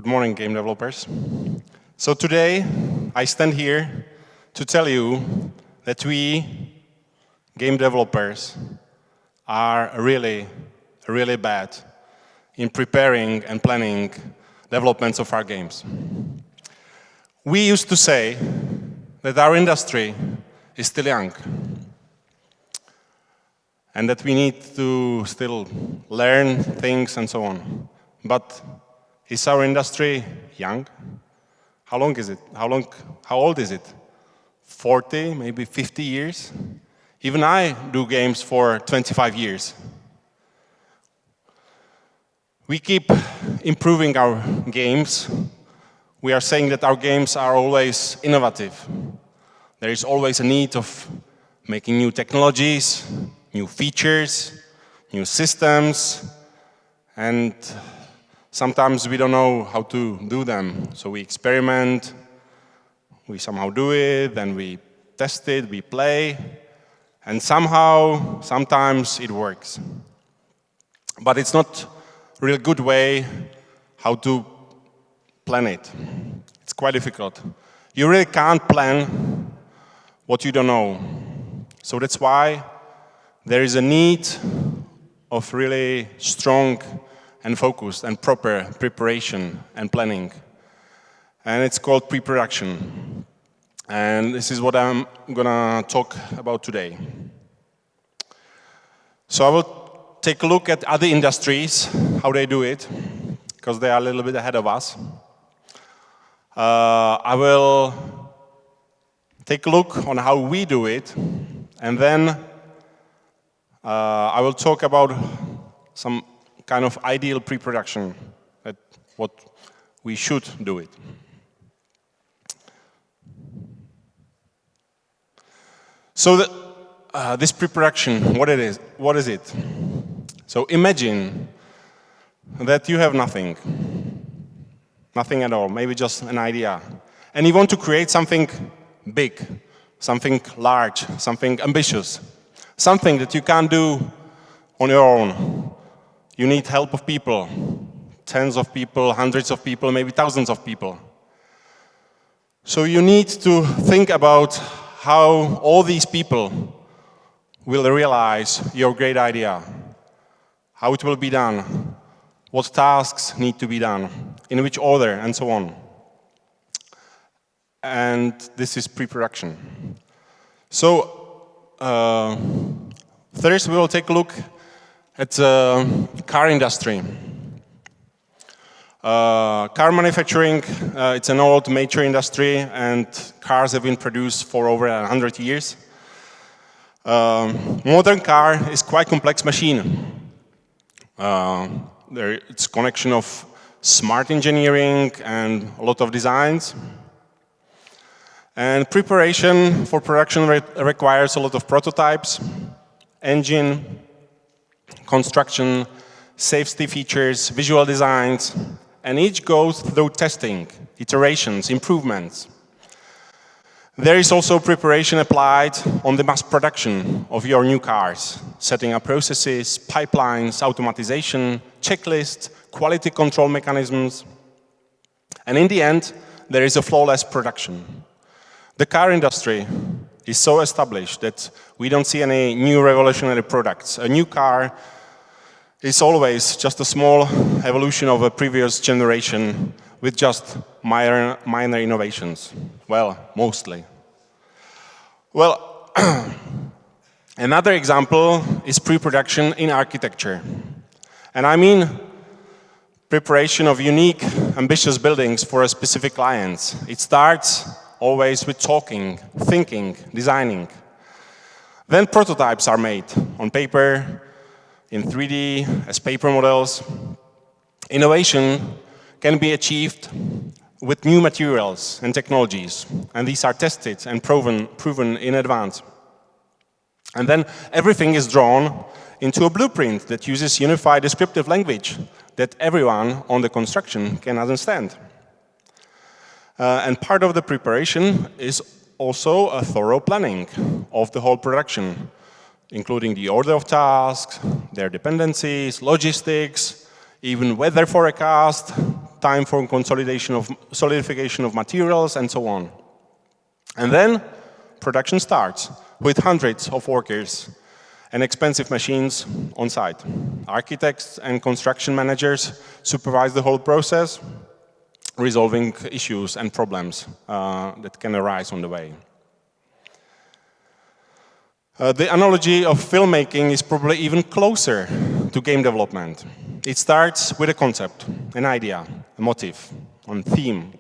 Good morning, game developers. So today, I stand here to tell you that we, game developers, are really bad in preparing and planning developments of our games. We used to say that our industry is still young and that we need to still learn things and so on. But is our industry young? How long is it? How old is it? 40, maybe 50 years? Even I do games for 25 years. We keep improving our games. We are saying that our games are always innovative. There is always a need of making new technologies, new features, new systems, and sometimes we don't know how to do them. So we experiment, we somehow do it, then we test it, we play, and somehow, sometimes it works. But it's not a real good way how to plan it. It's quite difficult. You really can't plan what you don't know. So that's why there is a need of really strong and focused and proper preparation and planning. And it's called pre-production. And this is what I'm gonna talk about today. So I will take a look at other industries, how they do it, because they are a little bit ahead of us. I will take a look on how we do it, and then I will talk about some kind of ideal pre-production, what we should do it. So this pre-production, what is it? So imagine that you have nothing at all, maybe just an idea, and you want to create something big, something large, something ambitious, something that you can't do on your own. You need help of people, tens of people, hundreds of people, maybe thousands of people. So you need to think about how all these people will realize your great idea, how it will be done, what tasks need to be done, in which order, and so on. And this is pre-production. So first we will take a look at the car industry. Car manufacturing, it's an old major industry, and cars have been produced for over 100 years. Modern car is quite complex machine. It's a connection of smart engineering and a lot of designs. And preparation for production requires a lot of prototypes, engine, construction, safety features, visual designs, and each goes through testing, iterations, improvements. There is also preparation applied on the mass production of your new cars, setting up processes, pipelines, automatization, checklists, quality control mechanisms. And in the end, there is a flawless production. The car industry is so established that we don't see any new revolutionary products. A new car is always just a small evolution of a previous generation with just minor innovations. Well, mostly. Well, another example is pre-production in architecture. And I mean preparation of unique, ambitious buildings for a specific client. It starts always with talking, thinking, designing. Then prototypes are made on paper, in 3D, as paper models. Innovation can be achieved with new materials and technologies, and these are tested and proven in advance. And then everything is drawn into a blueprint that uses unified descriptive language that everyone on the construction can understand. And part of the preparation is also a thorough planning of the whole production, including the order of tasks, their dependencies, logistics, even weather forecast, time for solidification of materials, and so on. And then production starts with hundreds of workers and expensive machines on site. Architects and construction managers supervise the whole process, resolving issues and problems that can arise on the way. The analogy of filmmaking is probably even closer to game development. It starts with a concept, an idea, a motive, a theme,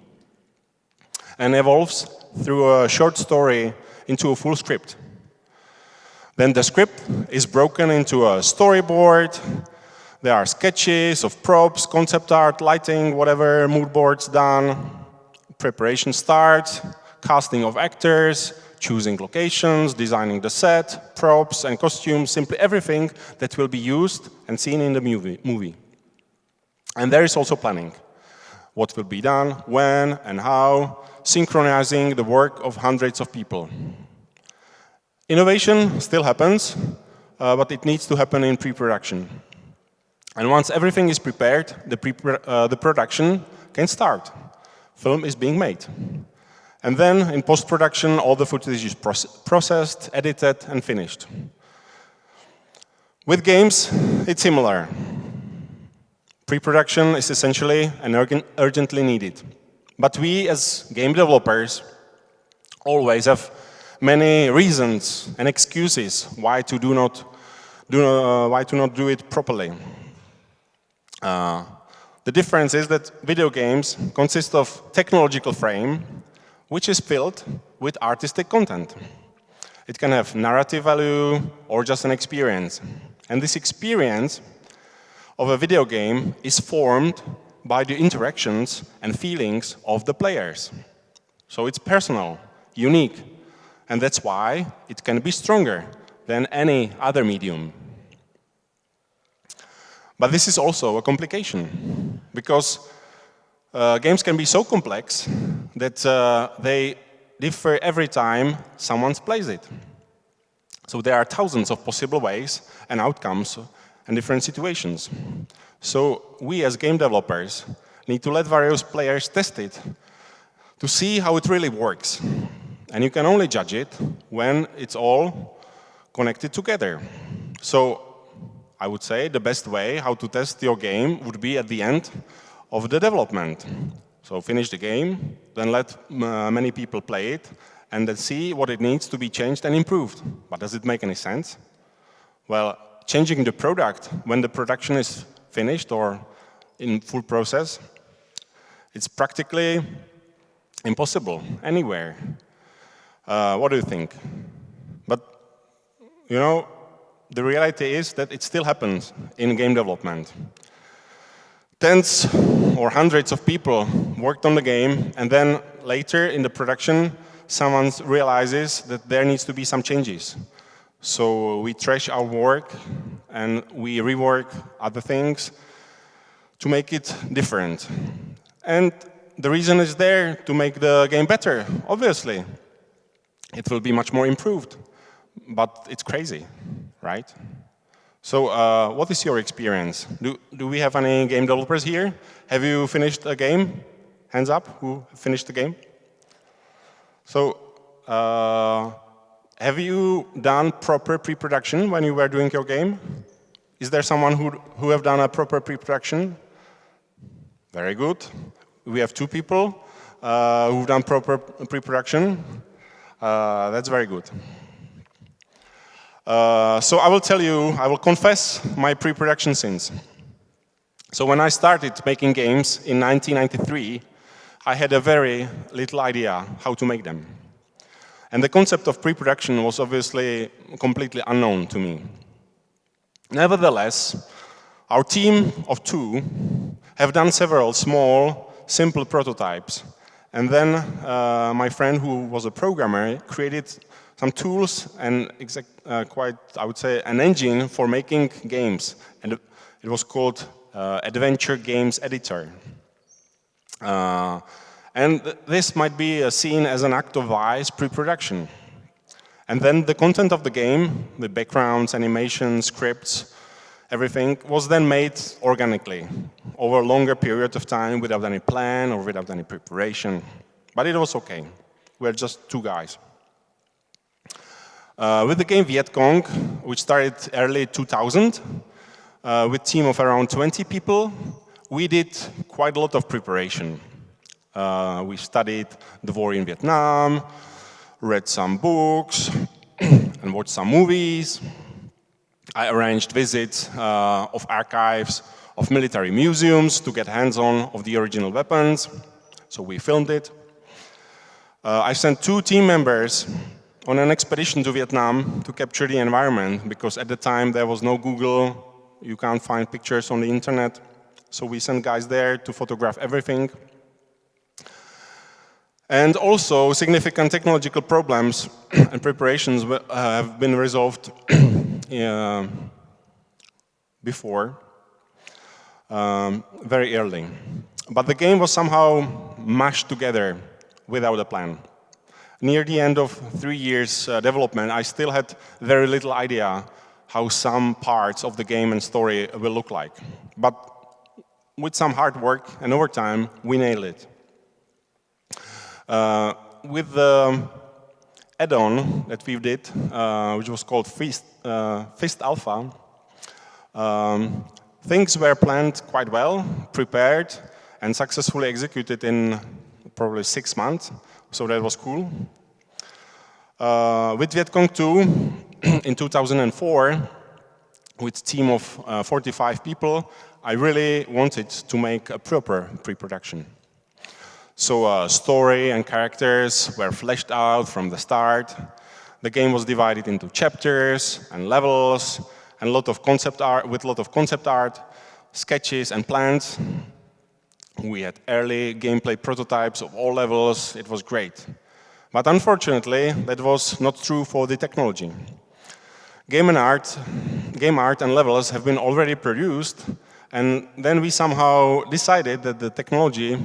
and evolves through a short story into a full script. Then the script is broken into a storyboard. There are sketches of props, concept art, lighting, whatever, mood boards done. Preparation starts, casting of actors, choosing locations, designing the set, props and costumes, simply everything that will be used and seen in the movie. And there is also planning. What will be done, when and how, synchronizing the work of hundreds of people. Innovation still happens, but it needs to happen in pre-production. And once everything is prepared, the production can start. Film is being made. And then, in post-production, all the footage is processed, edited, and finished. With games, it's similar. Pre-production is essentially and urgently needed. But we, as game developers, always have many reasons and excuses why to not do it properly. The difference is that video games consist of technological frame, which is filled with artistic content. It can have narrative value or just an experience. And this experience of a video game is formed by the interactions and feelings of the players. So it's personal, unique, and that's why it can be stronger than any other medium. But this is also a complication, because games can be so complex that they differ every time someone plays it. So there are thousands of possible ways and outcomes and different situations. So we as game developers need to let various players test it to see how it really works. And you can only judge it when it's all connected together. So I would say the best way how to test your game would be at the end of the development. So finish the game, then let many people play it, and then see what it needs to be changed and improved. But does it make any sense? Well, changing the product when the production is finished or in full process, it's practically impossible anywhere. What do you think? But, you know, the reality is that it still happens in game development. Tens or hundreds of people worked on the game, and then later in the production, someone realizes that there needs to be some changes. So we trash our work and we rework other things to make it different. And the reason is there to make the game better, obviously. It will be much more improved, but it's crazy, right? So what is your experience? Do we have any game developers here? Have you finished a game? Hands up, who finished the game? So have you done proper pre-production when you were doing your game? Is there someone who have done a proper pre-production? Very good. We have two people who've done proper pre-production. That's very good. So I will tell you, I will confess my pre-production sins. So when I started making games in 1993, I had a very little idea how to make them. And the concept of pre-production was obviously completely unknown to me. Nevertheless, our team of two have done several small, simple prototypes. And then my friend, who was a programmer, created some tools and quite, I would say, an engine for making games. And it was called Adventure Games Editor. And this might be seen as an act of wise pre-production. And then the content of the game, the backgrounds, animations, scripts, everything, was then made organically, over a longer period of time without any plan or without any preparation. But it was okay. We're just two guys. With the game Vietcong, which started early 2000, with a team of around 20 people, we did quite a lot of preparation. We studied the war in Vietnam, read some books, and watched some movies. I arranged visits of archives of military museums to get hands-on of the original weapons, so we filmed it. I sent 2 team members on an expedition to Vietnam to capture the environment, because at the time there was no Google, you can't find pictures on the internet, so we sent guys there to photograph everything. And also, significant technological problems and preparations have been resolved before, very early. But the game was somehow mashed together without a plan. Near the end of 3 years development, I still had very little idea how some parts of the game and story will look like. But with some hard work and over time, we nailed it. With the add-on that we did, which was called Fist Alpha, things were planned quite well, prepared, and successfully executed in probably 6 months, so that was cool. With Vietcong 2, in 2004, with a team of 45 people, I really wanted to make a proper pre-production. So story and characters were fleshed out from the start. The game was divided into chapters and levels, and a lot of concept art, sketches and plans. We had early gameplay prototypes of all levels. It was great. But unfortunately, that was not true for the technology. Game art and levels have been already produced, and then we somehow decided that the technology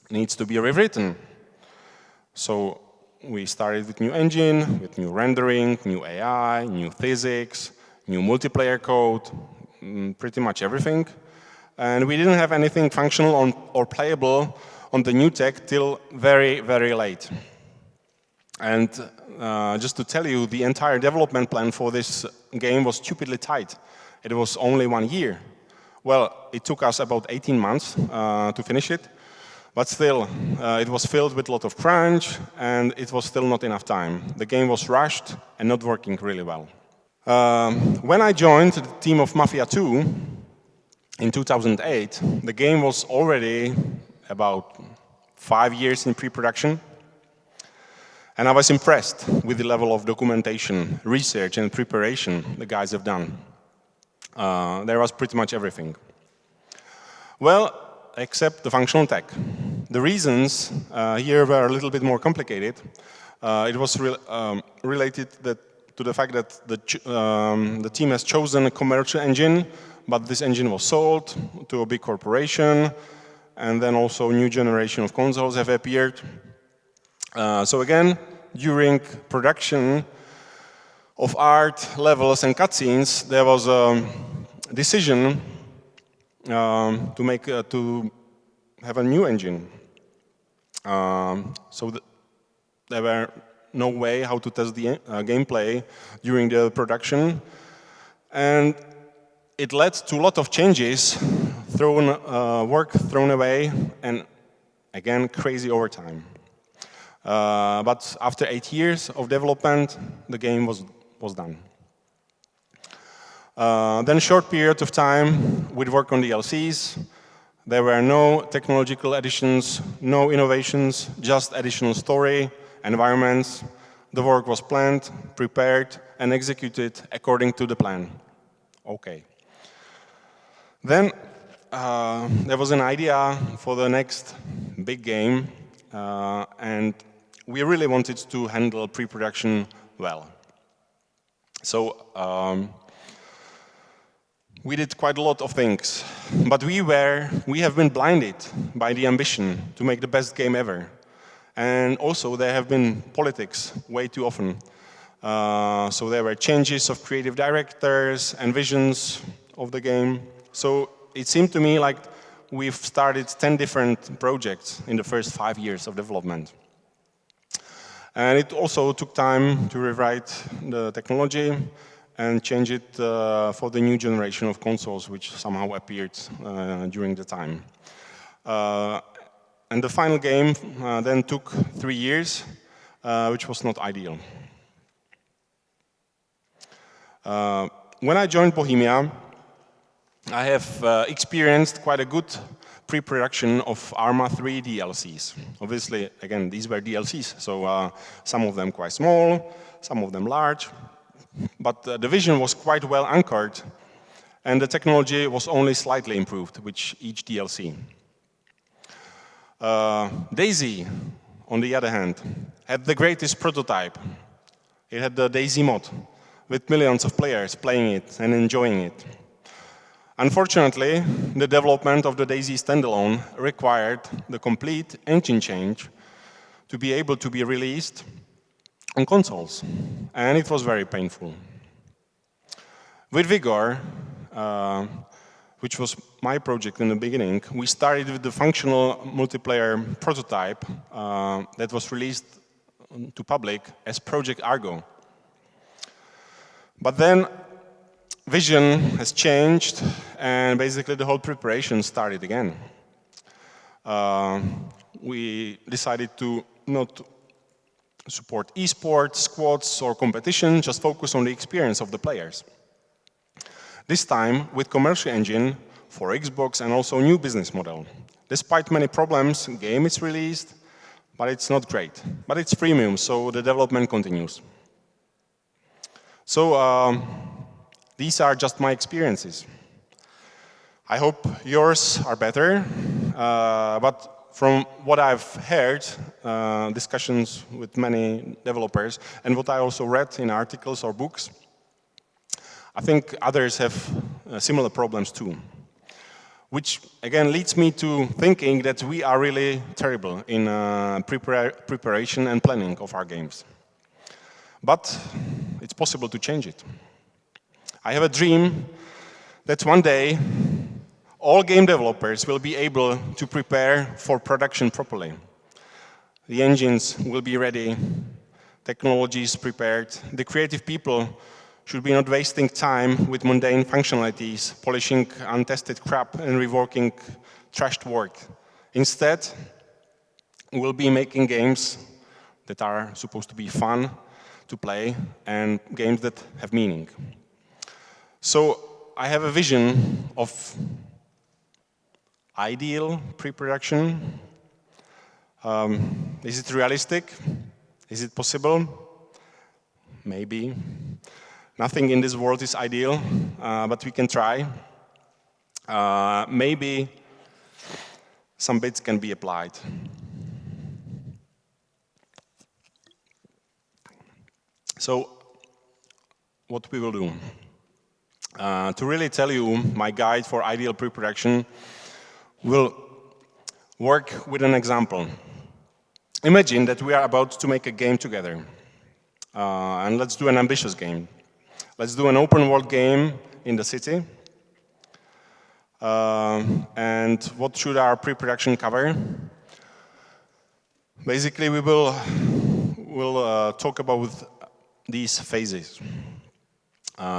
needs to be rewritten. So we started with new engine, with new rendering, new AI, new physics, new multiplayer code, pretty much everything. And we didn't have anything functional or playable on the new tech till very, very late. And just to tell you, the entire development plan for this game was stupidly tight. It was only 1 year. Well, it took us about 18 months to finish it. But still, it was filled with a lot of crunch, and it was still not enough time. The game was rushed and not working really well. When I joined the team of Mafia 2 in 2008, the game was already about 5 years in pre-production. And I was impressed with the level of documentation, research, and preparation the guys have done. There was pretty much everything. Well, except the functional tech. The reasons here were a little bit more complicated. It was related to the fact that the team has chosen a commercial engine, but this engine was sold to a big corporation, and then also a new generation of consoles have appeared. So again, during production of art, levels, and cutscenes, there was a decision to have a new engine. So there were no way how to test the gameplay during the production, and it led to a lot of changes, work thrown away, and again crazy overtime. But after 8 years of development, the game was done. Then a short period of time, we'd work on DLCs. There were no technological additions, no innovations, just additional story, environments. The work was planned, prepared, and executed according to the plan. Okay. Then there was an idea for the next big game, and we really wanted to handle pre-production well. So we did quite a lot of things, but we have been blinded by the ambition to make the best game ever. And also there have been politics way too often. So there were changes of creative directors and visions of the game. So it seemed to me like we've started 10 different projects in the first 5 years of development. And it also took time to rewrite the technology and change it for the new generation of consoles, which somehow appeared during the time. And the final game then took 3 years, which was not ideal. When I joined Bohemia, I have experienced quite a good pre-production of Arma 3 DLCs. Obviously, again, these were DLCs, so some of them quite small, some of them large. But the vision was quite well anchored, and the technology was only slightly improved with each DLC. DayZ, on the other hand, had the greatest prototype. It had the DayZ mod, with millions of players playing it and enjoying it. Unfortunately, the development of the DayZ standalone required the complete engine change to be able to be released on consoles, and it was very painful. With Vigor, which was my project in the beginning, we started with the functional multiplayer prototype that was released to public as Project Argo. But then vision has changed, and basically the whole preparation started again. We decided to not support esports, squads, or competition, just focus on the experience of the players. This time with commercial engine for Xbox and also new business model. Despite many problems, game is released, but it's not great. But it's freemium, so the development continues. So these are just my experiences. I hope yours are better, but from what I've heard, discussions with many developers, and what I also read in articles or books, I think others have similar problems too. Which again leads me to thinking that we are really terrible in preparation and planning of our games. But it's possible to change it. I have a dream that one day all game developers will be able to prepare for production properly. The engines will be ready, technology is prepared, the creative people should be not wasting time with mundane functionalities, polishing untested crap and reworking trashed work. Instead, we'll be making games that are supposed to be fun to play and games that have meaning. So I have a vision of ideal pre-production. Is it realistic? Is it possible? Maybe. Nothing in this world is ideal, but we can try. Maybe some bits can be applied. So, what we will do? To really tell you my guide for ideal pre-production, we'll work with an example. Imagine that we are about to make a game together. And let's do an ambitious game. Let's do an open world game in the city. And what should our pre-production cover? Basically, we'll talk about these phases.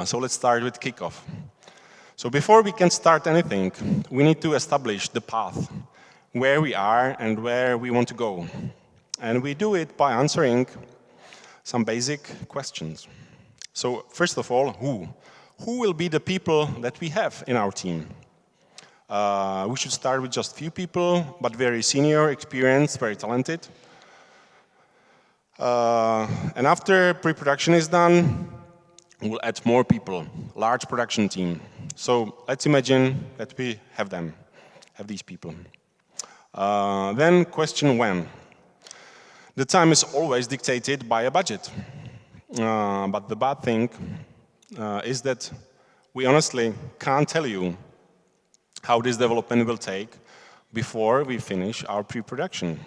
So let's start with kickoff. So before we can start anything, we need to establish the path, where we are and where we want to go. And we do it by answering some basic questions. So first of all, who? Who will be the people that we have in our team? We should start with just few people, but very senior, experienced, very talented. And after pre-production is done, we'll add more people, large production team. So let's imagine that we have these people. Then question when. The time is always dictated by a budget. But the bad thing is that we honestly can't tell you how this development will take before we finish our pre-production.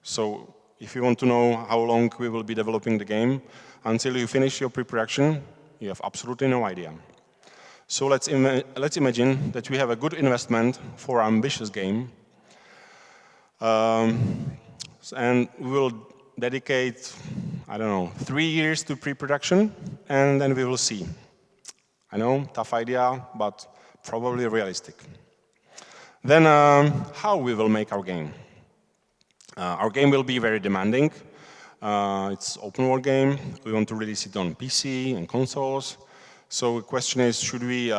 So if you want to know how long we will be developing the game until you finish your pre-production, you have absolutely no idea. So let's imagine that we have a good investment for our ambitious game. And we will dedicate, I don't know, 3 years to pre-production, and then we will see. I know, tough idea, but probably realistic. Then how we will make our game? Our game will be very demanding. It's open world game. We want to release it on PC and consoles. So the question is, should we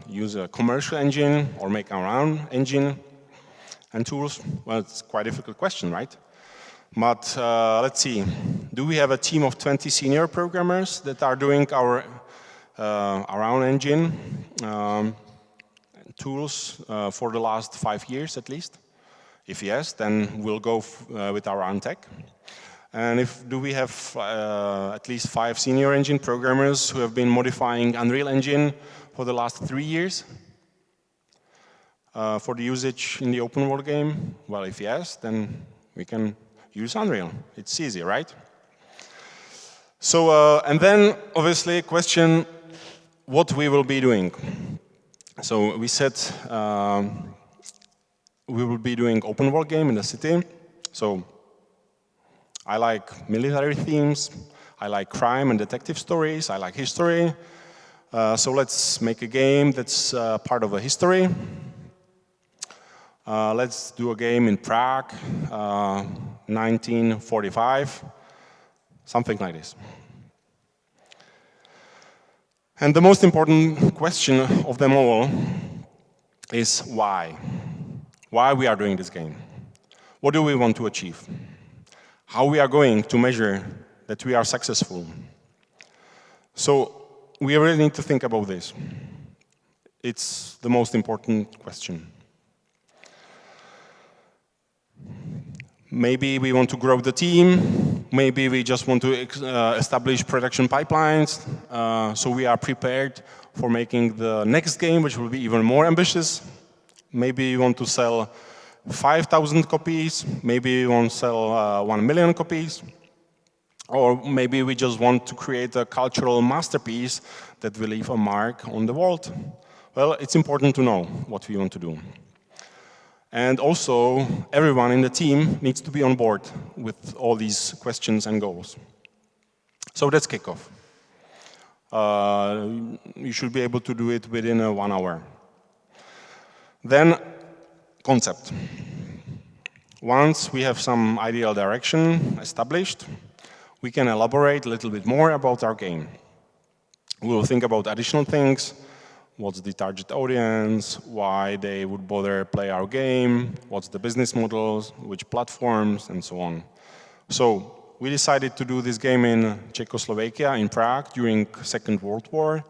use a commercial engine or make our own engine and tools? Well, it's quite a difficult question, right? But let's see. Do we have a team of 20 senior programmers that are doing our own engine tools for the last 5 years at least? If yes, then we'll go with our own tech. And do we have at least 5 senior engine programmers who have been modifying Unreal Engine for the last 3 years for the usage in the open world game? Well, if yes, then we can use Unreal. It's easy, right? So, and then obviously question what we will be doing. So we said we will be doing open world game in the city. So I like military themes, I like crime and detective stories, I like history. So let's make a game that's part of a history. Let's do a game in Prague, 1945, something like this. And the most important question of them all is why? Why we are doing this game? What do we want to achieve? How we are going to measure that we are successful? So we really need to think about this. It's the most important question. Maybe we want to grow the team. Maybe we just want to establish production pipelines. So we are prepared for making the next game, which will be even more ambitious. Maybe we want to sell 5,000 copies. Maybe we want to sell 1 million copies. Or maybe we just want to create a cultural masterpiece that will leave a mark on the world. Well, it's important to know what we want to do. And also, everyone in the team needs to be on board with all these questions and goals. So let's kick off. You should be able to do it within 1 hour. Then, concept. Once we have some ideal direction established, we can elaborate a little bit more about our game. We will think about additional things. What's the target audience, why they would bother play our game, what's the business models, which platforms, and so on. So we decided to do this game in Czechoslovakia, in Prague, during Second World War.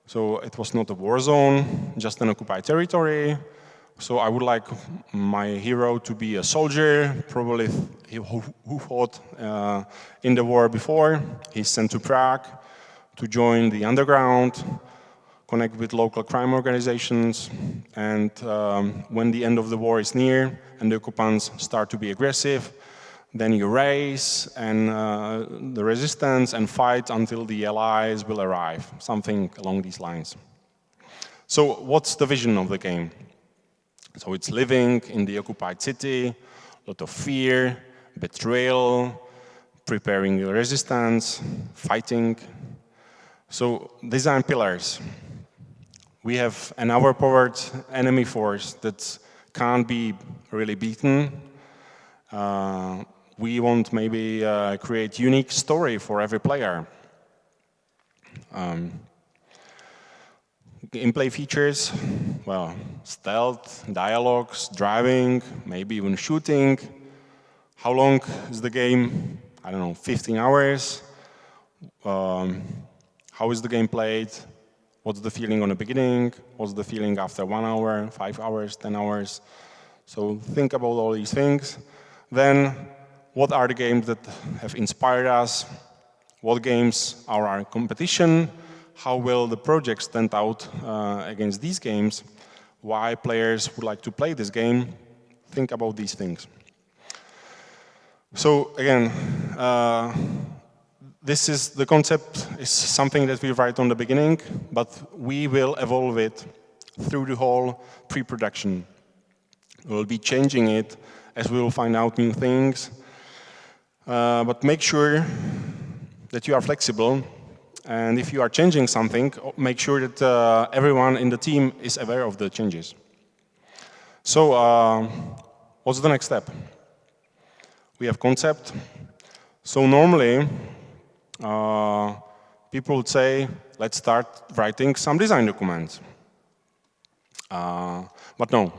So it was not a war zone, just an occupied territory. So I would like my hero to be a soldier, probably who fought in the war before. He's sent to Prague to join the underground, connect with local crime organizations, and when the end of the war is near and the occupants start to be aggressive, then you raise and the resistance and fight until the Allies will arrive, something along these lines. So what's the vision of the game? So it's living in the occupied city, a lot of fear, betrayal, preparing the resistance, fighting. So these are pillars. We have an overpowered enemy force that can't be really beaten. We want maybe create unique story for every player. Gameplay features, well, stealth, dialogues, driving, maybe even shooting. How long is the game? I don't know, 15 hours. How is the game played? What's the feeling on the beginning? What's the feeling after 1 hour, 5 hours, 10 hours? So think about all these things. Then, what are the games that have inspired us? What games are our competition? How will the project stand out against these games? Why players would like to play this game? Think about these things. So again, the concept is something that we write on the beginning, but we will evolve it through the whole pre-production. We'll be changing it as we will find out new things, but make sure that you are flexible, and if you are changing something, make sure that everyone in the team is aware of the changes. So, what's the next step? We have concept. So normally, people would say, let's start writing some design documents. But no.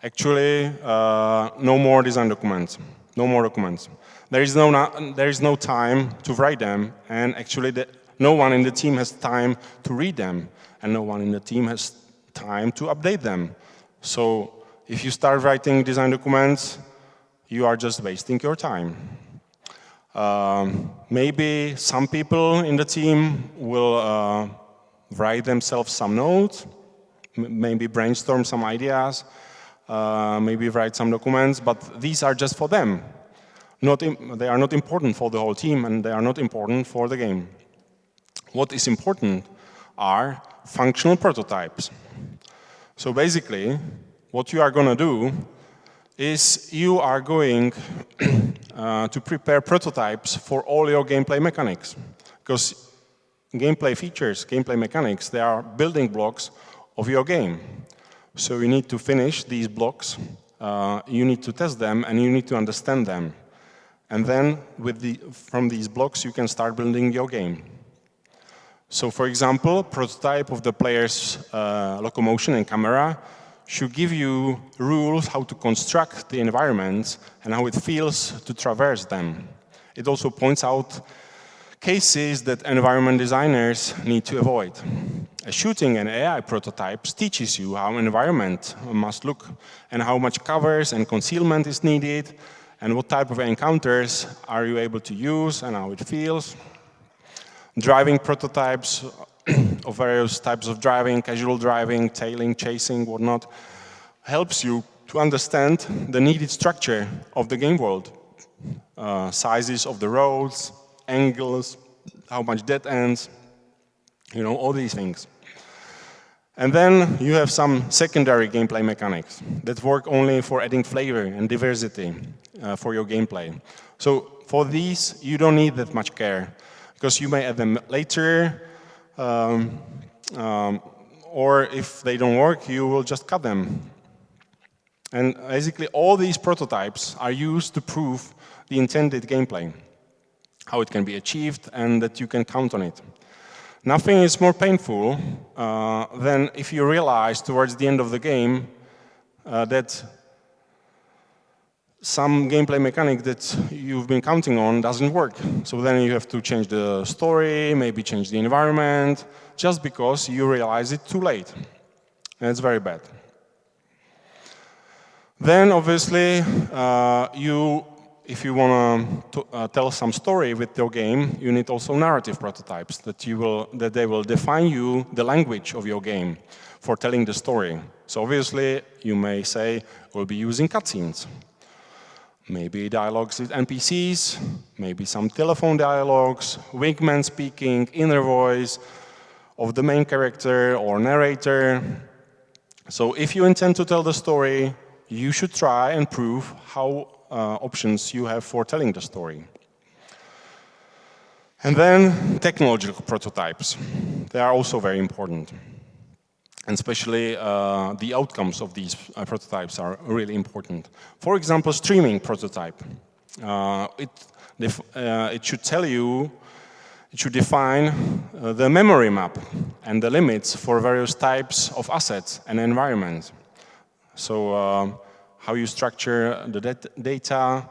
Actually, no more design documents. No more documents. There is no time to write them, and actually no one in the team has time to read them, and no one in the team has time to update them. So if you start writing design documents, you are just wasting your time. Maybe some people in the team will write themselves some notes, maybe brainstorm some ideas, maybe write some documents, but these are just for them. They are not important for the whole team, and they are not important for the game. What is important are functional prototypes. So basically, what you are going to do is you are going to prepare prototypes for all your gameplay mechanics. Because gameplay features, gameplay mechanics, they are building blocks of your game. So you need to finish these blocks, you need to test them, and you need to understand them. And then from these blocks, you can start building your game. So for example, prototype of the player's locomotion and camera should give you rules how to construct the environments and how it feels to traverse them. It also points out cases that environment designers need to avoid. A shooting and AI prototypes teaches you how an environment must look and how much covers and concealment is needed and what type of encounters are you able to use and how it feels. Driving prototypes of various types of driving, casual driving, tailing, chasing, whatnot, helps you to understand the needed structure of the game world. Sizes of the roads, angles, how much dead ends, all these things. And then you have some secondary gameplay mechanics that work only for adding flavor and diversity for your gameplay. So for these, you don't need that much care, because you may add them later, or if they don't work, you will just cut them. And basically, all these prototypes are used to prove the intended gameplay, how it can be achieved, and that you can count on it. Nothing is more painful than if you realize towards the end of the game that some gameplay mechanic that you've been counting on doesn't work. So then you have to change the story, maybe change the environment, just because you realize it too late. And it's very bad. Then, obviously, if you want to tell some story with your game, you need also narrative prototypes that they will define you the language of your game for telling the story. So obviously, you may say, we'll be using cutscenes. Maybe dialogues with NPCs, maybe some telephone dialogues, wingman speaking, inner voice of the main character or narrator. So if you intend to tell the story, you should try and prove how options you have for telling the story. And then technological prototypes. They are also very important. And especially the outcomes of these prototypes are really important. For example, streaming prototype. It should tell you, it should define the memory map and the limits for various types of assets and environments. So how you structure the data,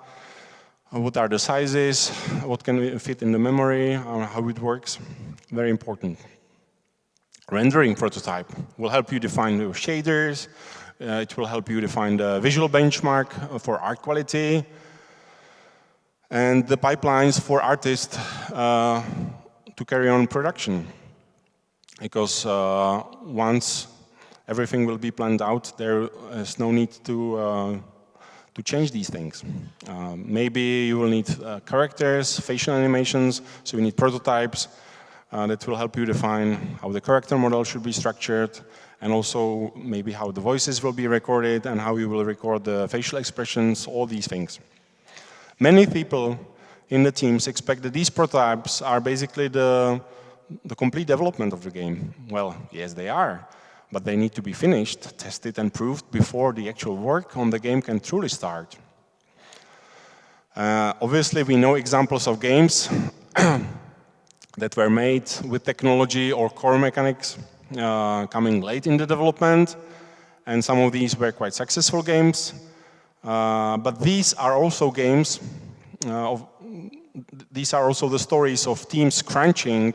what are the sizes, what can fit in the memory, how it works. Very important. Rendering prototype will help you define your shaders. It will help you define the visual benchmark for art quality and the pipelines for artists to carry on production. Because once everything will be planned out, there is no need to to change these things. Maybe you will need characters, facial animations, so you need prototypes that will help you define how the character model should be structured, and also maybe how the voices will be recorded and how you will record the facial expressions, all these things. Many people in the teams expect that these prototypes are basically the complete development of the game. Well, yes, they are, but they need to be finished, tested, and proved before the actual work on the game can truly start. Obviously, we know examples of games that were made with technology or core mechanics coming late in the development, and some of these were quite successful games. But these are also games, these are also the stories of teams crunching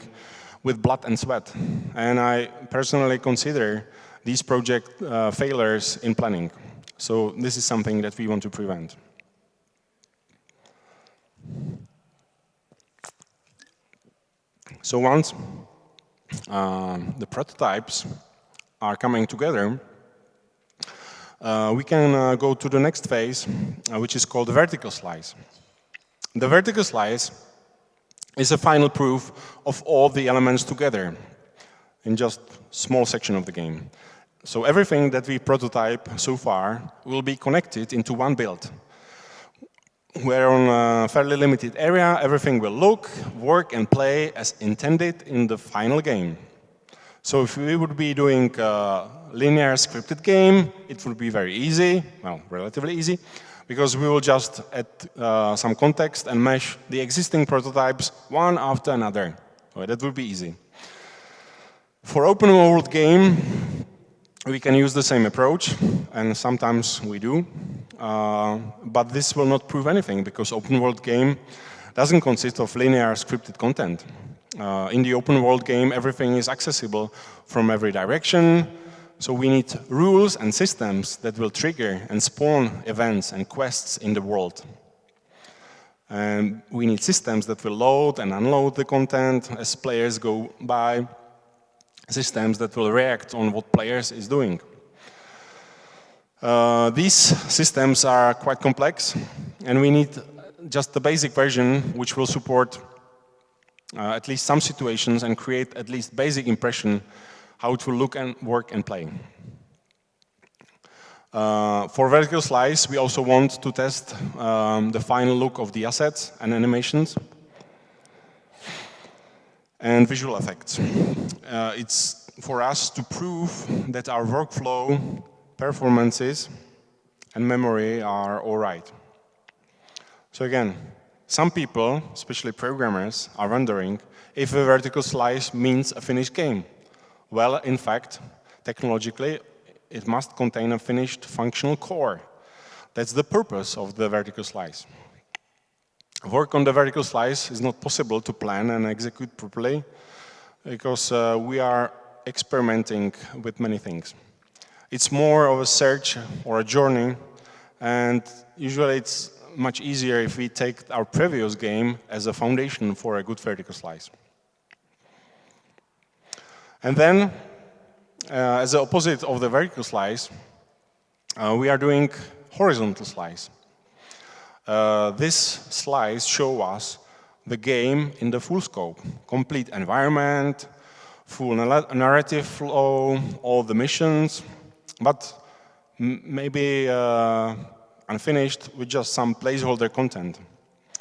with blood and sweat. And I personally consider these project failures in planning. So this is something that we want to prevent. So once the prototypes are coming together, we can go to the next phase, which is called the vertical slice. The vertical slice is a final proof of all the elements together in just a small section of the game. So everything that we prototype so far will be connected into one build, where on a fairly limited area, everything will look, work, and play as intended in the final game. So if we would be doing a linear scripted game, it would be very easy, well, relatively easy, because we will just add some context and mesh the existing prototypes one after another. So that would be easy. For open world game, we can use the same approach, and sometimes we do. But this will not prove anything, because open world game doesn't consist of linear scripted content. In the open world game, everything is accessible from every direction. So we need rules and systems that will trigger and spawn events and quests in the world. And we need systems that will load and unload the content as players go by, systems that will react on what players is doing. These systems are quite complex, and we need just the basic version which will support at least some situations and create at least basic impression how it will look and work and play. For vertical slice, we also want to test the final look of the assets and animations and visual effects. It's for us to prove that our workflow, performances, and memory are all right. So again, some people, especially programmers, are wondering if a vertical slice means a finished game. Well, in fact, technologically, it must contain a finished functional core. That's the purpose of the vertical slice. Work on the vertical slice is not possible to plan and execute properly because we are experimenting with many things. It's more of a search or a journey, and usually it's much easier if we take our previous game as a foundation for a good vertical slice. And then, as the opposite of the vertical slice, we are doing horizontal slice. This slice shows us the game in the full scope, complete environment, full narrative flow, all the missions, but maybe unfinished with just some placeholder content.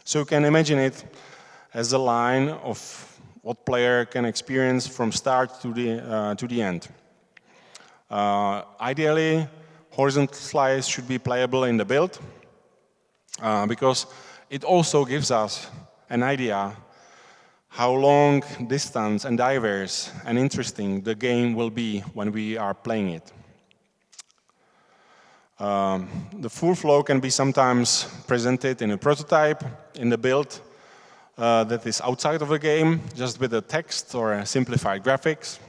So you can imagine it as a line of what player can experience from start to the end. Ideally, horizontal slice should be playable in the build because it also gives us an idea how long, distance, and diverse and interesting the game will be when we are playing it. The full flow can be sometimes presented in a prototype, in the build, that is outside of the game, just with a text or a simplified graphics,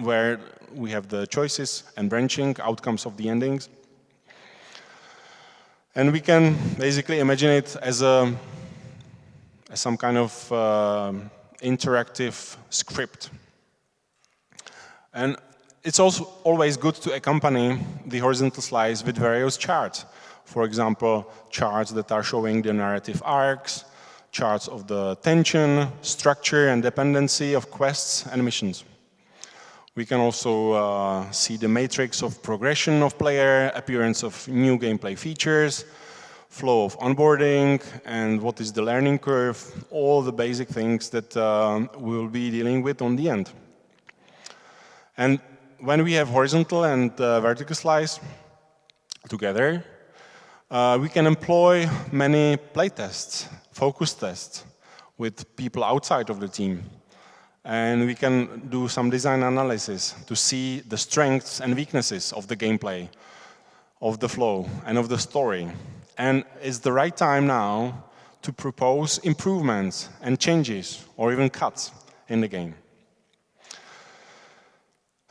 where we have the choices and branching outcomes of the endings. And we can basically imagine it as some kind of interactive script. And it's also always good to accompany the horizontal slice with various charts. For example, charts that are showing the narrative arcs, charts of the tension, structure, and dependency of quests and missions. We can also see the matrix of progression of player, appearance of new gameplay features, flow of onboarding, and what is the learning curve, all the basic things that we will be dealing with on the end. And when we have horizontal and vertical slice together, we can employ many playtests, focus tests with people outside of the team. And we can do some design analysis to see the strengths and weaknesses of the gameplay, of the flow, and of the story. And it's the right time now to propose improvements and changes, or even cuts in the game.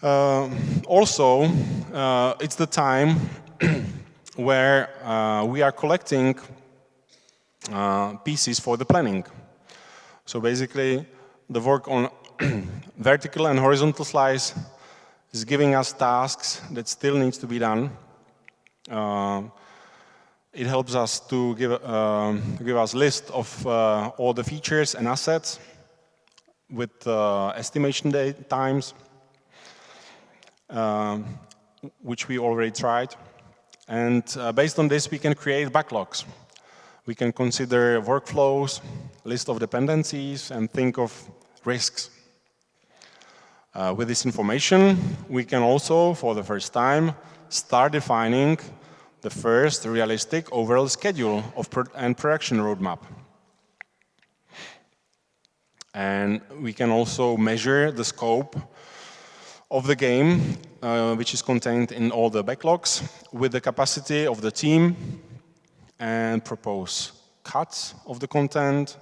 Also, it's the time where we are collecting pieces for the planning. So basically, the work on vertical and horizontal slice is giving us tasks that still needs to be done. It helps us to give us a list of all the features and assets with estimation times, which we already tried. And based on this, we can create backlogs. We can consider workflows, list of dependencies, and think of risks. With this information, we can also, for the first time, start defining the first realistic overall schedule of and production roadmap. And we can also measure the scope of the game, which is contained in all the backlogs, with the capacity of the team, and propose cuts of the content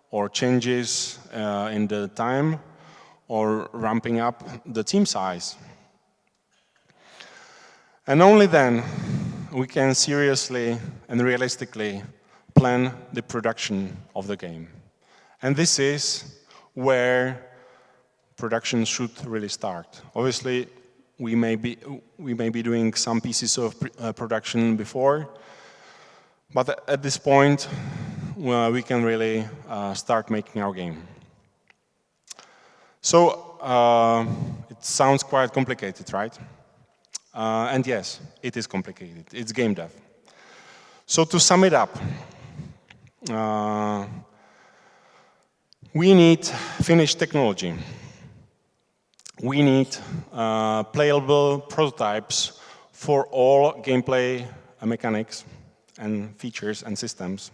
or changes in the time, or ramping up the team size. And only then we can seriously and realistically plan the production of the game. And this is where production should really start. Obviously, we may be doing some pieces of production before, but at this point, we can really start making our game. So, it sounds quite complicated, right? And yes, it is complicated. It's game dev. So to sum it up, we need finished technology. We need playable prototypes for all gameplay mechanics and features and systems.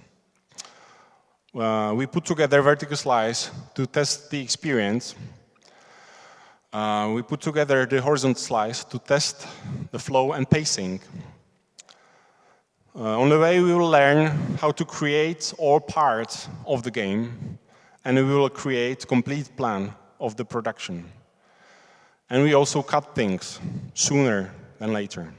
We put together vertical slice to test the experience. We put together the horizontal slice to test the flow and pacing. On the way, we will learn how to create all parts of the game, and we will create a complete plan of the production. And we also cut things sooner than later.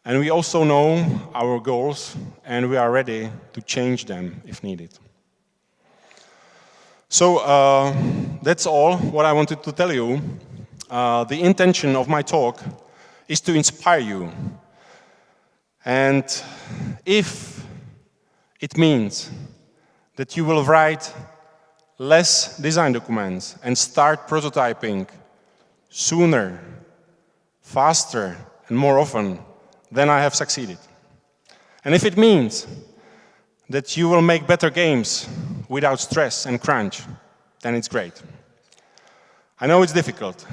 And we also know our goals, and we are ready to change them if needed. So that's all what I wanted to tell you. The intention of my talk is to inspire you. And if it means that you will write less design documents and start prototyping sooner, faster, and more often, then I have succeeded. And if it means that you will make better games without stress and crunch, then it's great. I know it's difficult.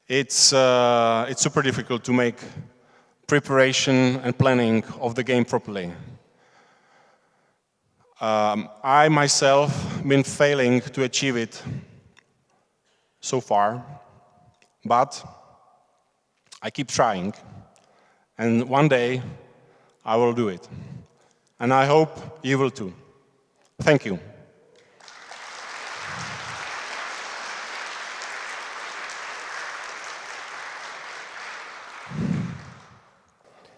It's super difficult to make preparation and planning of the game properly. I myself been failing to achieve it so far, but I keep trying, and one day I will do it. And I hope you will too. Thank you.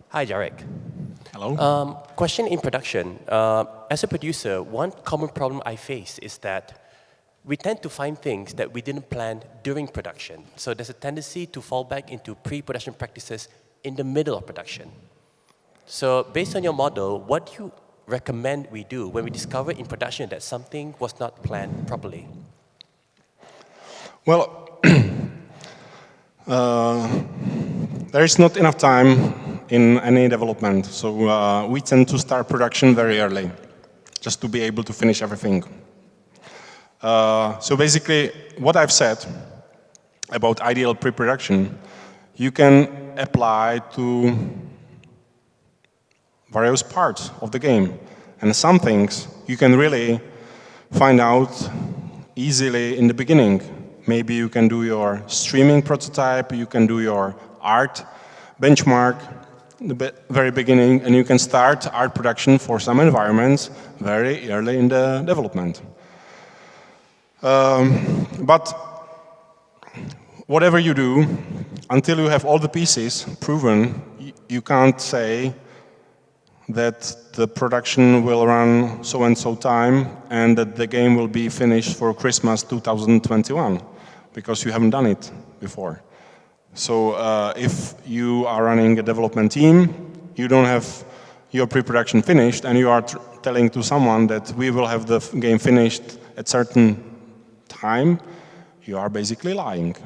Hi, Jarek. Hello. Question in production. As a producer, one common problem I face is that we tend to find things that we didn't plan during production. So there's a tendency to fall back into pre-production practices in the middle of production. So based on your model, what do you recommend we do when we discover in production that something was not planned properly? Well, there is not enough time in any development, so we tend to start production very early, just to be able to finish everything. So basically, what I've said about ideal pre-production, you can apply to various parts of the game. And some things you can really find out easily in the beginning. Maybe you can do your streaming prototype, you can do your art benchmark in the very beginning, and you can start art production for some environments very early in the development. But whatever you do, until you have all the pieces proven, you can't say that the production will run so-and-so time and that the game will be finished for Christmas 2021, because you haven't done it before. So if you are running a development team, you don't have your pre-production finished, and you are telling to someone that we will have the game finished at certain time, you are basically lying.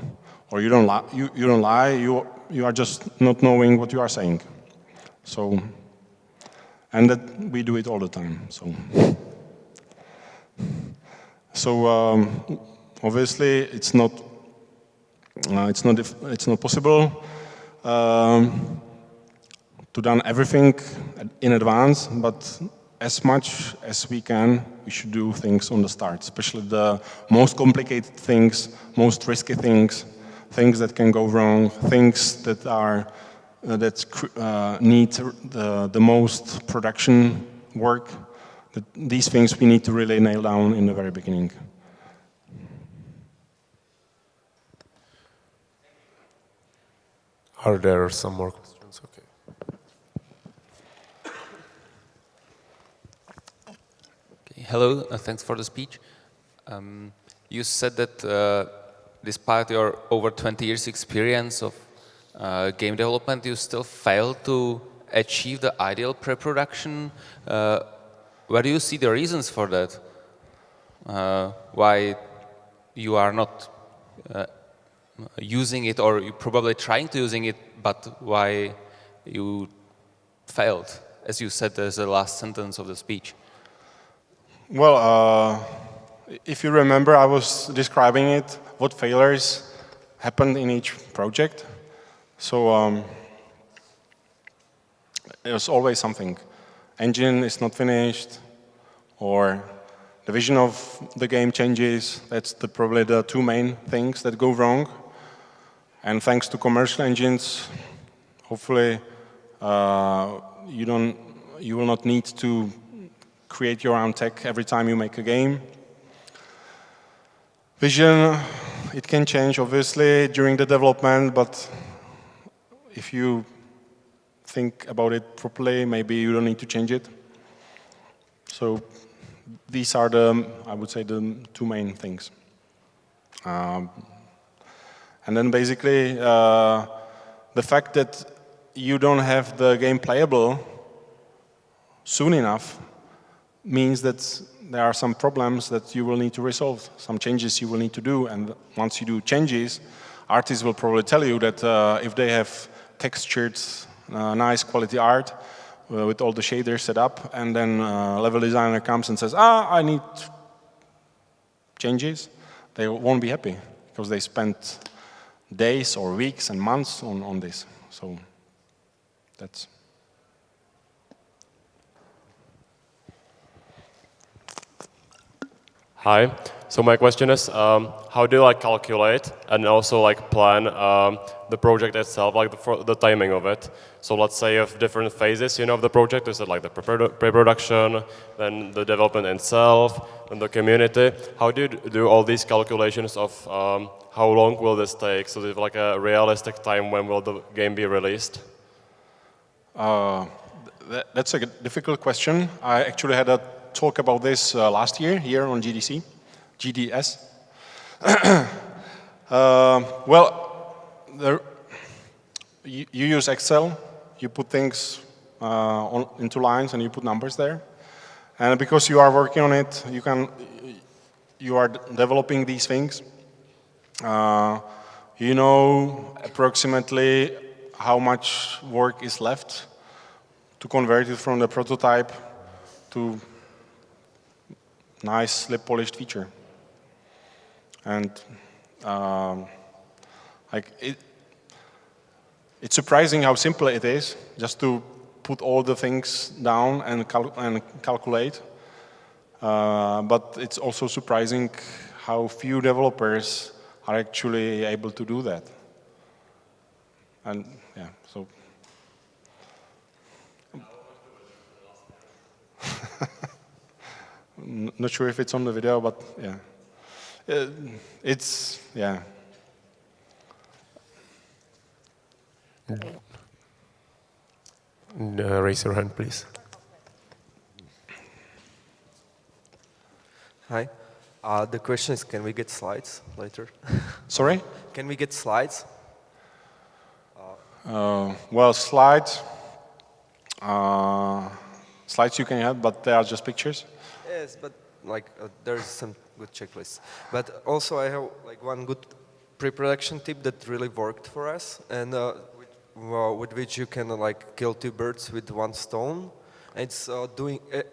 Or you don't lie, you are just not knowing what you are saying. So, and that we do it all the time. So obviously it's not possible to done everything in advance, but as much as we can, we should do things on the start, especially the most complicated things, most risky things, things that can go wrong, things that are need the most production work. These things we need to really nail down in the very beginning. Are there some more questions? Okay. Hello, thanks for the speech. You said that despite your over 20 years experience of game development, you still failed to achieve the ideal pre-production. Where do you see the reasons for that? Why you are not using it, or you're probably trying to using it, but why you failed, as you said as the last sentence of the speech? Well, if you remember, I was describing it, what failures happened in each project. So there's always something. Engine is not finished, or the vision of the game changes. That's probably the two main things that go wrong. And thanks to commercial engines, hopefully you will not need to create your own tech every time you make a game. Vision, it can change obviously during the development, but if you think about it properly, maybe you don't need to change it. So these are I would say, the two main things. And then basically, the fact that you don't have the game playable soon enough means that there are some problems that you will need to resolve, some changes you will need to do. And once you do changes, artists will probably tell you that if they have textured, nice quality art with all the shaders set up, and then level designer comes and says, I need changes, they won't be happy because they spent days or weeks and months on this. So that's. Hi. So my question is, how do you calculate and also plan the project itself, the timing of it? So let's say you have different phases, of the project. Is it the pre-production, then the development itself, and the community? How do you do all these calculations of how long will this take? So there's a realistic time when will the game be released? That's a difficult question. I actually had a talk about this last year here on GDC. GDS. Well, you use Excel, you put things into lines and you put numbers there. And because you are working on it, you are developing these things. You know approximately how much work is left to convert it from the prototype to nice, slip-polished feature. And it's surprising how simple it is just to put all the things down and calculate. But it's also surprising how few developers are actually able to do that. And yeah, so. Not sure if it's on the video, but yeah. It's, yeah. Raise your hand, please. Hi. The question is, can we get slides later? Sorry? Can we get slides? Well, slides you can have, but they are just pictures. Yes, but like there's some good checklists. But also I have like one good pre-production tip that really worked for us, and with which you can like kill two birds with one stone. It's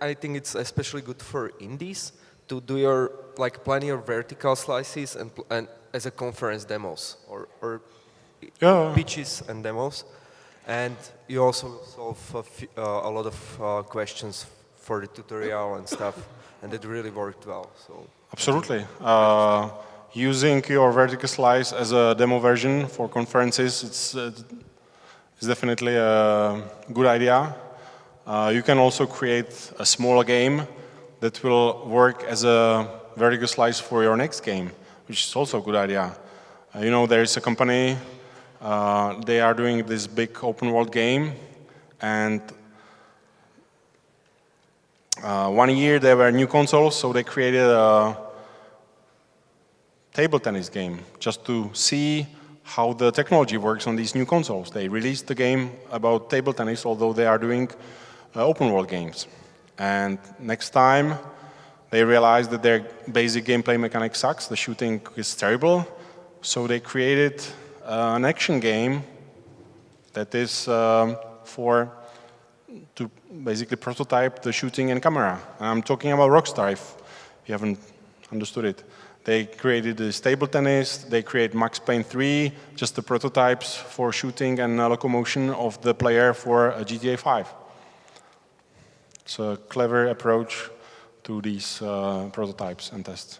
I think it's especially good for indies to do your plan your vertical slices and as a conference demos or pitches and demos, and you also solve a lot of questions for the tutorial and stuff, and it really worked well. So absolutely. Using your vertical slice as a demo version for conferences, it's definitely a good idea. You can also create a small game that will work as a vertical slice for your next game, which is also a good idea. You know, there is a company, they are doing this big open world game, and 1 year there were new consoles, so they created a table tennis game just to see how the technology works on these new consoles. They released the game about table tennis, although they are doing open world games. And next time they realized that their basic gameplay mechanic sucks, the shooting is terrible, so they created an action game that is to basically prototype the shooting and camera. I'm talking about Rockstar, if you haven't understood it. They created this table tennis, they create Max Payne 3, just the prototypes for shooting and locomotion of the player for GTA 5. It's a clever approach to these prototypes and tests.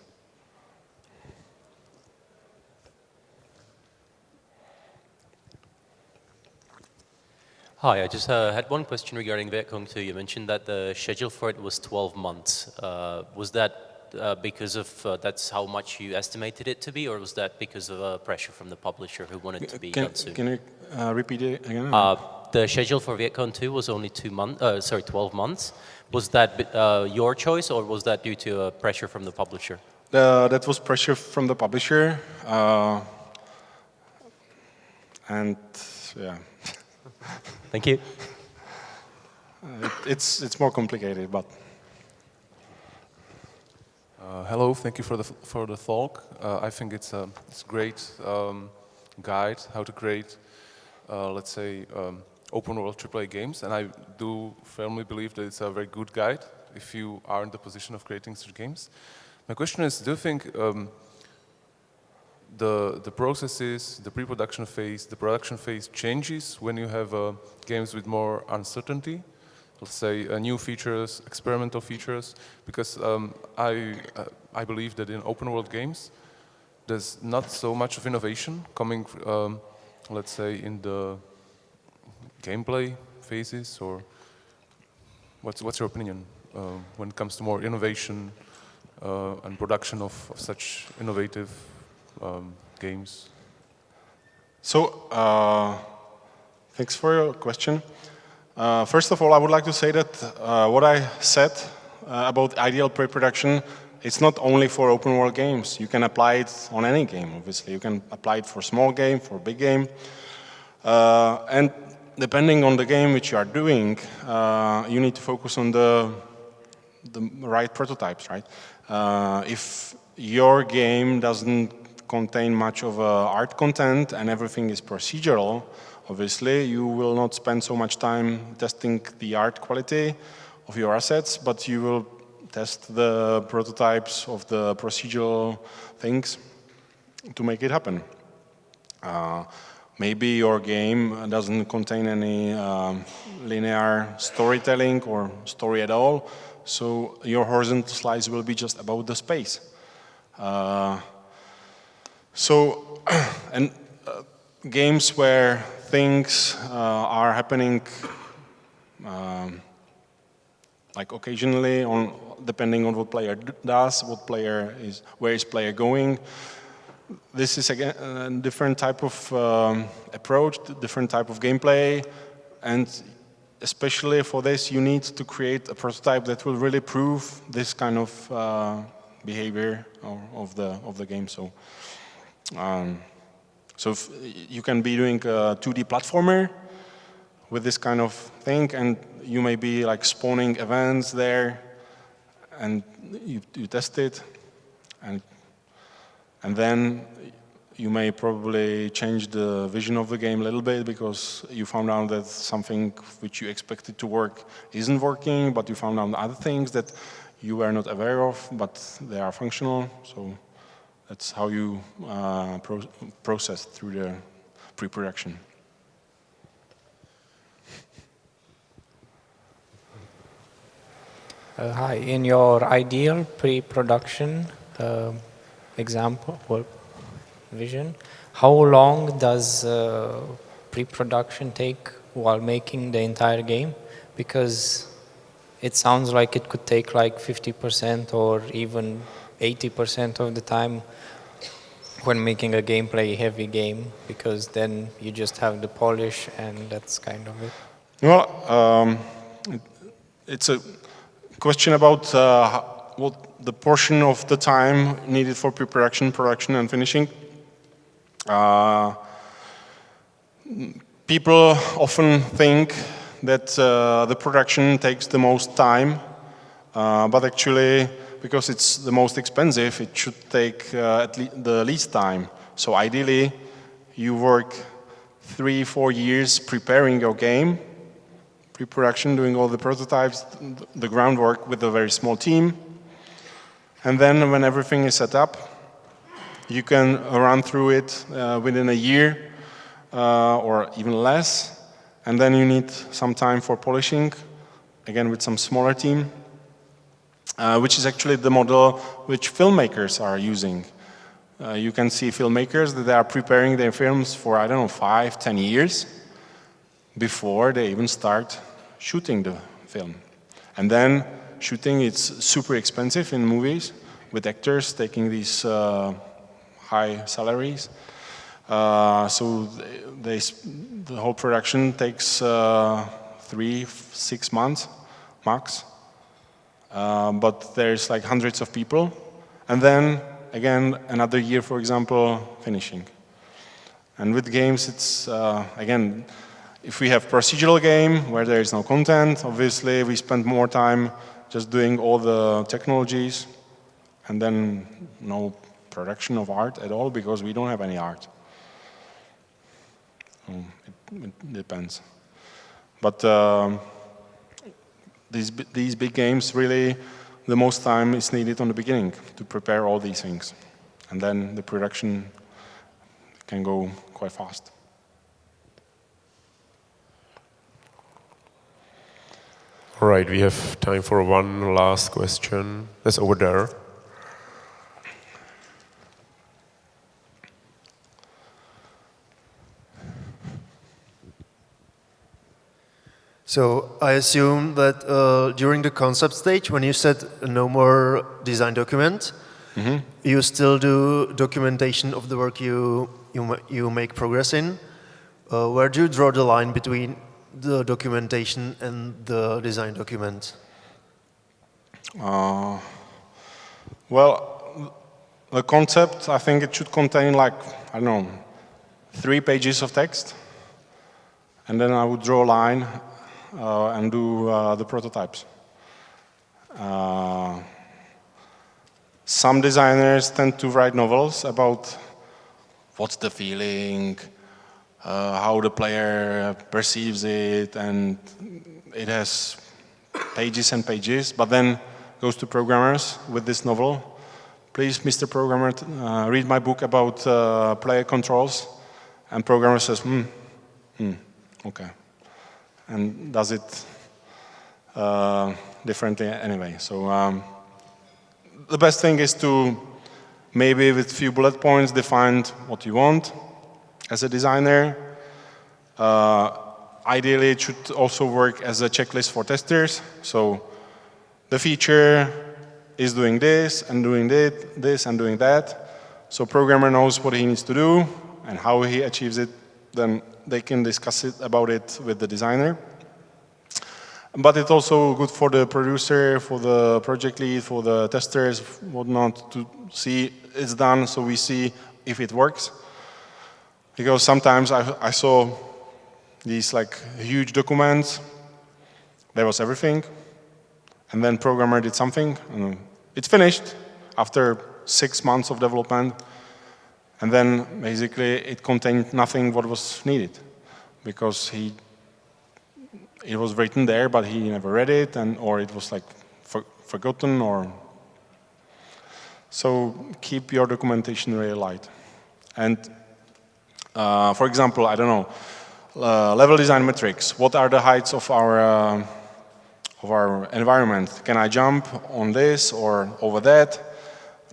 Hi, I just had one question regarding Vietcong 2. You mentioned that the schedule for it was 12 months. Was that because of that's how much you estimated it to be, or was that because of pressure from the publisher who wanted to be done soon? Can you repeat it again? The schedule for Vietcong 2 was only 12 months. Was that your choice, or was that due to pressure from the publisher? That was pressure from the publisher, and yeah. Thank you. It's more complicated, but. Hello, thank you for the talk. I think it's a great guide how to create, let's say, open world AAA games, and I do firmly believe that it's a very good guide if you are in the position of creating such games. My question is, do you think the processes, the pre-production phase, the production phase changes when you have games with more uncertainty? Let's say new features, experimental features, because I believe that in open world games there's not so much of innovation coming, let's say, in the gameplay phases, or what's your opinion when it comes to more innovation and production of such innovative games? So, thanks for your question. First of all, I would like to say that what I said about ideal pre-production it's not only for open world games. You can apply it on any game, obviously. You can apply it for small game, for big game. And depending on the game which you are doing, you need to focus on the right prototypes, right? If your game doesn't contain much of art content and everything is procedural, obviously you will not spend so much time testing the art quality of your assets, but you will test the prototypes of the procedural things to make it happen. Maybe your game doesn't contain any linear storytelling or story at all, so your horizontal slice will be just about the space. Games where things are happening like occasionally, depending on what player does, where is player going. This is again a different type of approach, different type of gameplay, and especially for this, you need to create a prototype that will really prove this kind of behavior of the game. So if you can be doing a 2D platformer with this kind of thing, and you may be like spawning events there, and you test it, and then you may probably change the vision of the game a little bit because you found out that something which you expected to work isn't working, but you found out other things that you were not aware of, but they are functional. So that's how you process through the pre-production. Hi, in your ideal pre-production example or vision, how long does pre-production take while making the entire game? Because it sounds like it could take like 50% or even 80% of the time when making a gameplay heavy game, because then you just have the polish and that's kind of it. Well, it's a question about what the portion of the time needed for pre-production, production, and finishing. People often think that the production takes the most time, but actually, because it's the most expensive, it should take the least time. So ideally, you work 3-4 years preparing your game, pre-production, doing all the prototypes, the groundwork with a very small team. And then when everything is set up, you can run through it within a year or even less. And then you need some time for polishing, again with some smaller team, which is actually the model which filmmakers are using. You can see filmmakers that they are preparing their films for, 5-10 years before they even start shooting the film. And then shooting is super expensive in movies, with actors taking these high salaries. So the whole production takes 3-6 months max. But there's like hundreds of people. And then, again, another year, for example, finishing. And with games, it's, again, if we have procedural game where there is no content, obviously we spend more time just doing all the technologies and then no production of art at all because we don't have any art. So it depends. But these big games, really, the most time is needed on the beginning to prepare all these things. And then the production can go quite fast. All right, we have time for one last question. That's over there. So I assume that during the concept stage, when you said no more design document, you still do documentation of the work you make progress in. Where do you draw the line between the documentation and the design document? Well, the concept, I think it should contain like, I don't know, 3 pages of text. And then I would draw a line and do the prototypes. Some designers tend to write novels about what's the feeling, how the player perceives it, and it has pages and pages, but then goes to programmers with this novel. Please, Mr. Programmer, read my book about player controls. And programmer says, okay. And does it differently anyway. So the best thing is to maybe with few bullet points define what you want as a designer. Ideally, it should also work as a checklist for testers. So the feature is doing this and doing this and doing that. So programmer knows what he needs to do and how he achieves it. Then they can discuss about it with the designer. But it's also good for the producer, for the project lead, for the testers, whatnot, to see it's done so we see if it works. Because sometimes I saw these like huge documents, there was everything, and then programmer did something, and it's finished after 6 months of development, and then basically it contained nothing what was needed, because it was written there, but he never read it, or it was like forgotten, or so keep your documentation really light. And for example, I don't know, level design metrics. What are the heights of our environment? Can I jump on this or over that?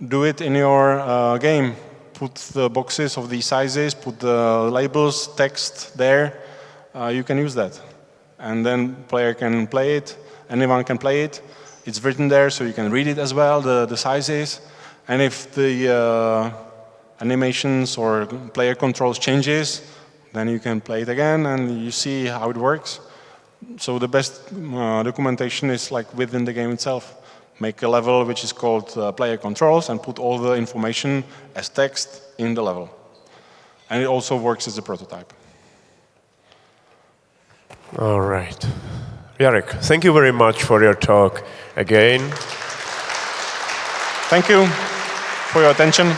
Do it in your game. Put the boxes of these sizes, put the labels, text there. You can use that. And then player can play it, anyone can play it. It's written there, so you can read it as well, the sizes. And if the animations or player controls changes, then you can play it again and you see how it works. So the best documentation is like within the game itself. Make a level which is called player controls and put all the information as text in the level. And it also works as a prototype. All right. Jarek, thank you very much for your talk again. Thank you for your attention.